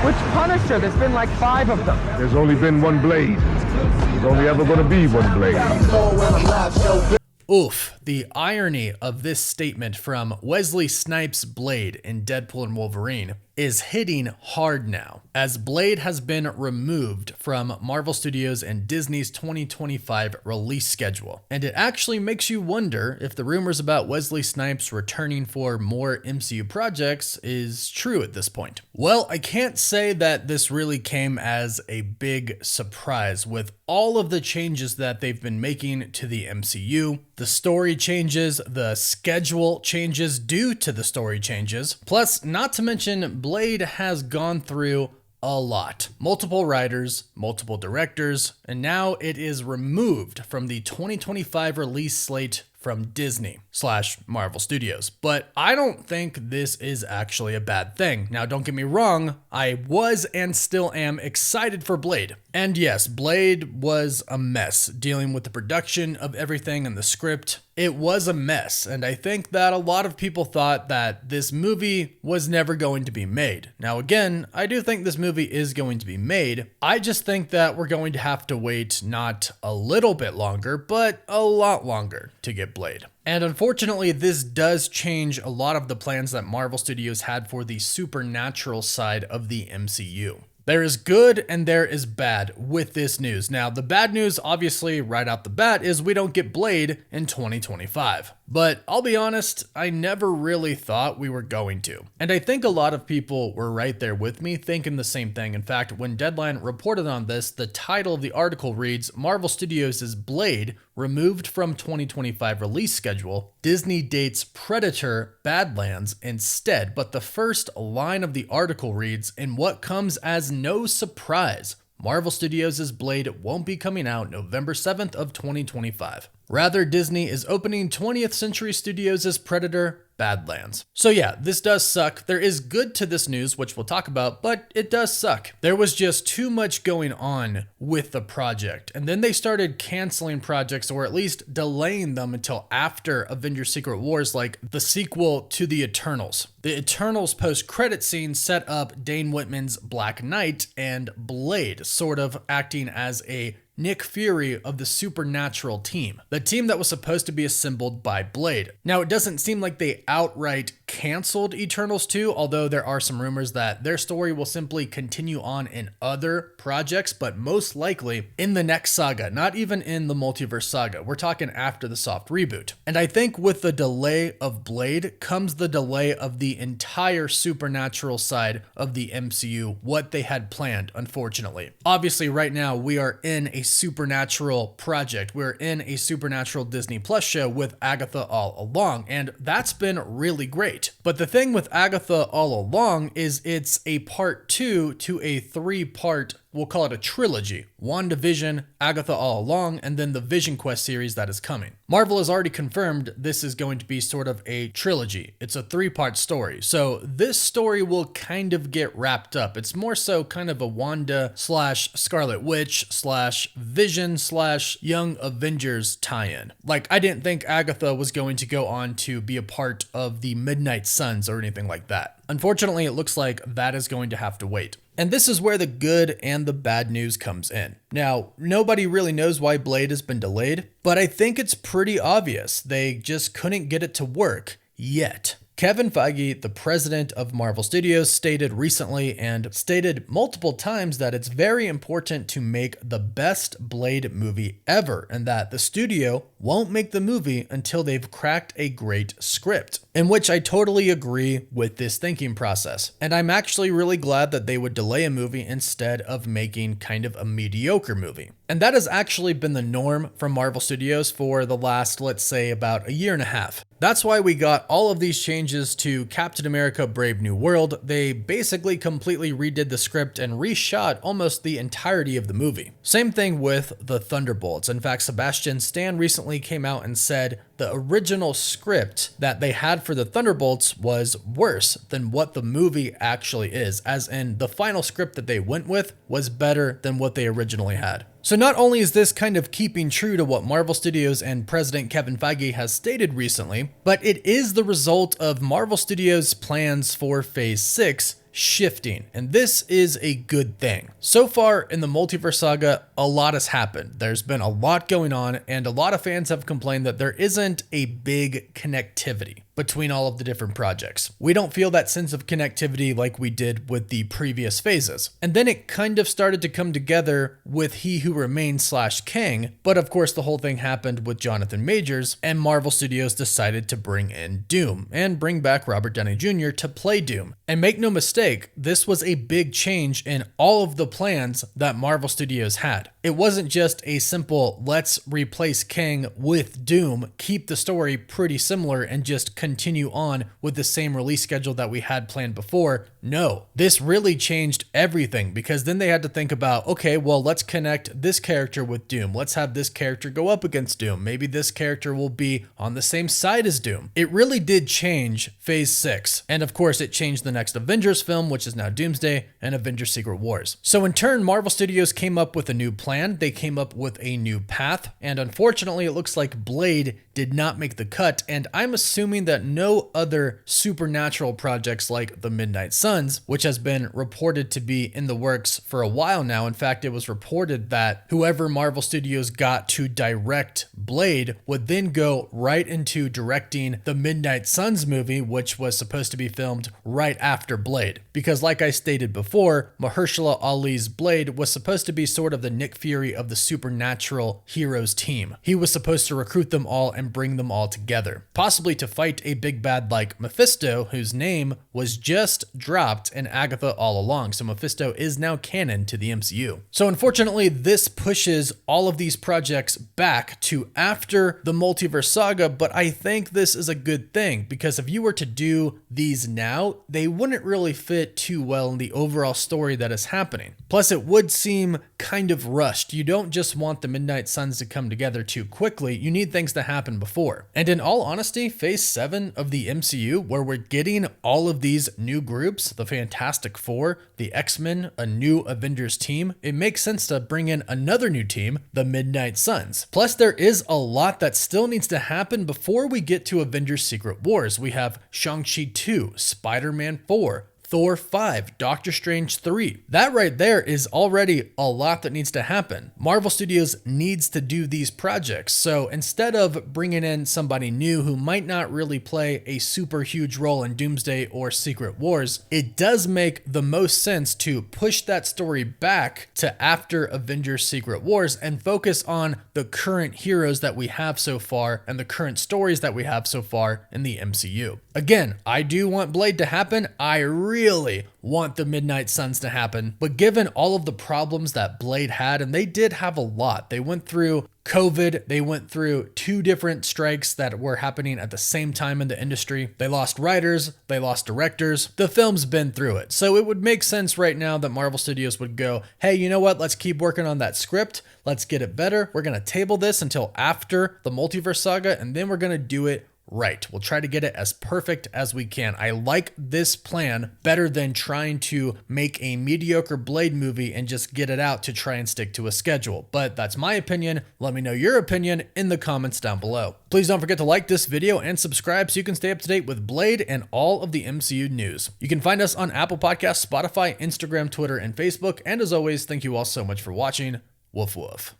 Which Punisher? There's been like 5 of them. There's only been one Blade. There's only ever going to be one Blade. Oof, the irony of this statement from Wesley Snipes' Blade in Deadpool and Wolverine is hitting hard now, as Blade has been removed from Marvel Studios and Disney's 2025 release schedule. And it actually makes you wonder if the rumors about Wesley Snipes returning for more MCU projects is true at this point. Well, I can't say that this really came as a big surprise with all of the changes that they've been making to the MCU, the story changes, the schedule changes due to the story changes, plus not to mention Blade has gone through a lot. Multiple writers, multiple directors, and now it is removed from the 2025 release slate from Disney/Marvel Studios. But I don't think this is actually a bad thing. Now, don't get me wrong, I was and still am excited for Blade. And yes, Blade was a mess, dealing with the production of everything and the script. It was a mess, and I think that a lot of people thought that this movie was never going to be made. Now again, I do think this movie is going to be made. I just think that we're going to have to wait not a little bit longer, but a lot longer to get Blade. And unfortunately, this does change a lot of the plans that Marvel Studios had for the supernatural side of the MCU. There is good and there is bad with this news. Now, the bad news, obviously, right out the bat, is we don't get Blade in 2025. But I'll be honest, I never really thought we were going to. And I think a lot of people were right there with me thinking the same thing. In fact, when Deadline reported on this, the title of the article reads, Marvel Studios' Blade removed from 2025 release schedule, Disney dates Predator Badlands instead. But the first line of the article reads, in what comes as no surprise, Marvel Studios' Blade won't be coming out November 7th of 2025. Rather, Disney is opening 20th Century Studios' Predator Badlands. So yeah, this does suck. There is good to this news, which we'll talk about, but it does suck. There was just too much going on with the project, and then they started canceling projects or at least delaying them until after Avengers Secret Wars, like the sequel to the Eternals. The Eternals post-credit scene set up Dane Whitman's Black Knight and Blade, sort of acting as a Nick Fury of the Supernatural team, the team that was supposed to be assembled by Blade. Now, it doesn't seem like they outright canceled Eternals 2, although there are some rumors that their story will simply continue on in other projects, but most likely in the next saga, not even in the multiverse saga. We're talking after the soft reboot. And I think with the delay of Blade comes the delay of the entire supernatural side of the MCU, what they had planned, unfortunately. Obviously, right now we are in a supernatural project. We're in a supernatural Disney Plus show with Agatha all along, and that's been really great. But the thing with Agatha all along is it's a part 2 to a 3-part, we'll call it a trilogy. WandaVision, Agatha all along, and then the Vision Quest series that is coming. Marvel has already confirmed this is going to be sort of a trilogy. It's a 3-part story. So this story will kind of get wrapped up. It's more so kind of a Wanda slash Scarlet Witch slash Vision slash Young Avengers tie-in. Like, I didn't think Agatha was going to go on to be a part of the Midnight Suns or anything like that. Unfortunately, it looks like that is going to have to wait. And this is where the good and the bad news comes in. Now, nobody really knows why Blade has been delayed, but I think it's pretty obvious. They just couldn't get it to work yet. Kevin Feige, the president of Marvel Studios, stated recently and stated multiple times that it's very important to make the best Blade movie ever, and that the studio won't make the movie until they've cracked a great script. In which I totally agree with this thinking process. And I'm actually really glad that they would delay a movie instead of making kind of a mediocre movie. And that has actually been the norm from Marvel Studios for the last, let's say, about a year and a half. That's why we got all of these changes to Captain America: Brave New World. They basically completely redid the script and reshot almost the entirety of the movie. Same thing with the Thunderbolts. In fact, Sebastian Stan recently came out and said the original script that they had for the Thunderbolts was worse than what the movie actually is, as in the final script that they went with was better than what they originally had. So not only is this kind of keeping true to what Marvel Studios and President Kevin Feige has stated recently, but it is the result of Marvel Studios' plans for Phase 6 shifting, and this is a good thing. So far in the multiverse saga, a lot has happened. There's been a lot going on, and a lot of fans have complained that there isn't a big connectivity between all of the different projects. We don't feel that sense of connectivity like we did with the previous phases. And then it kind of started to come together with He Who Remains / Kang, but of course the whole thing happened with Jonathan Majors, and Marvel Studios decided to bring in Doom and bring back Robert Downey Jr. to play Doom. And make no mistake, this was a big change in all of the plans that Marvel Studios had. It wasn't just a simple, let's replace Kang with Doom, keep the story pretty similar, and just continue on with the same release schedule that we had planned before. No, this really changed everything, because then they had to think about, okay, well, let's connect this character with Doom. Let's have this character go up against Doom. Maybe this character will be on the same side as Doom. It really did change Phase 6. And of course, it changed the next Avengers film, which is now Doomsday, and Avengers Secret Wars. So in turn, Marvel Studios came up with a new plan. They came up with a new path, and unfortunately, it looks like Blade did not make the cut, and I'm assuming that no other supernatural projects like The Midnight Suns, which has been reported to be in the works for a while now. In fact, it was reported that whoever Marvel Studios got to direct Blade would then go right into directing the Midnight Suns movie, which was supposed to be filmed right after Blade. Because like I stated before, Mahershala Ali's Blade was supposed to be sort of the Nick Fury of the supernatural heroes team. He was supposed to recruit them all and bring them all together, possibly to fight a big bad like Mephisto, whose name was just dropped in Agatha all along. So Mephisto is now canon to the MCU. So unfortunately, this pushes all of these projects back to after the multiverse saga, but I think this is a good thing, because if you were to do these now, they wouldn't really fit too well in the overall story that is happening. Plus, it would seem kind of rushed. You don't just want the Midnight Suns to come together too quickly. You need things to happen before. And in all honesty, Phase 7 of the MCU, where we're getting all of these new groups, the Fantastic Four, the X-Men, a new Avengers team, it makes sense to bring in another new team, the Midnight Suns. Plus, there is a lot that still needs to happen before we get to Avengers Secret Wars. We have Shang-Chi 2, Spider-Man 4, Thor 5, Doctor Strange 3. That right there is already a lot that needs to happen. Marvel Studios needs to do these projects. So instead of bringing in somebody new who might not really play a super huge role in Doomsday or Secret Wars, it does make the most sense to push that story back to after Avengers Secret Wars and focus on the current heroes that we have so far and the current stories that we have so far in the MCU. Again, I do want Blade to happen. I really want the Midnight Suns to happen, but given all of the problems that Blade had, and they did have a lot, they went through COVID, they went through 2 different strikes that were happening at the same time in the industry. They lost writers, they lost directors. The film's been through it. So it would make sense right now that Marvel Studios would go, hey, you know what? Let's keep working on that script. Let's get it better. We're going to table this until after the multiverse saga, and then we're going to do it right. We'll try to get it as perfect as we can. I like this plan better than trying to make a mediocre Blade movie and just get it out to try and stick to a schedule. But that's my opinion. Let me know your opinion in the comments down below. Please don't forget to like this video and subscribe so you can stay up to date with Blade and all of the MCU news. You can find us on Apple Podcasts, Spotify, Instagram, Twitter, and Facebook. And as always, thank you all so much for watching. Woof woof.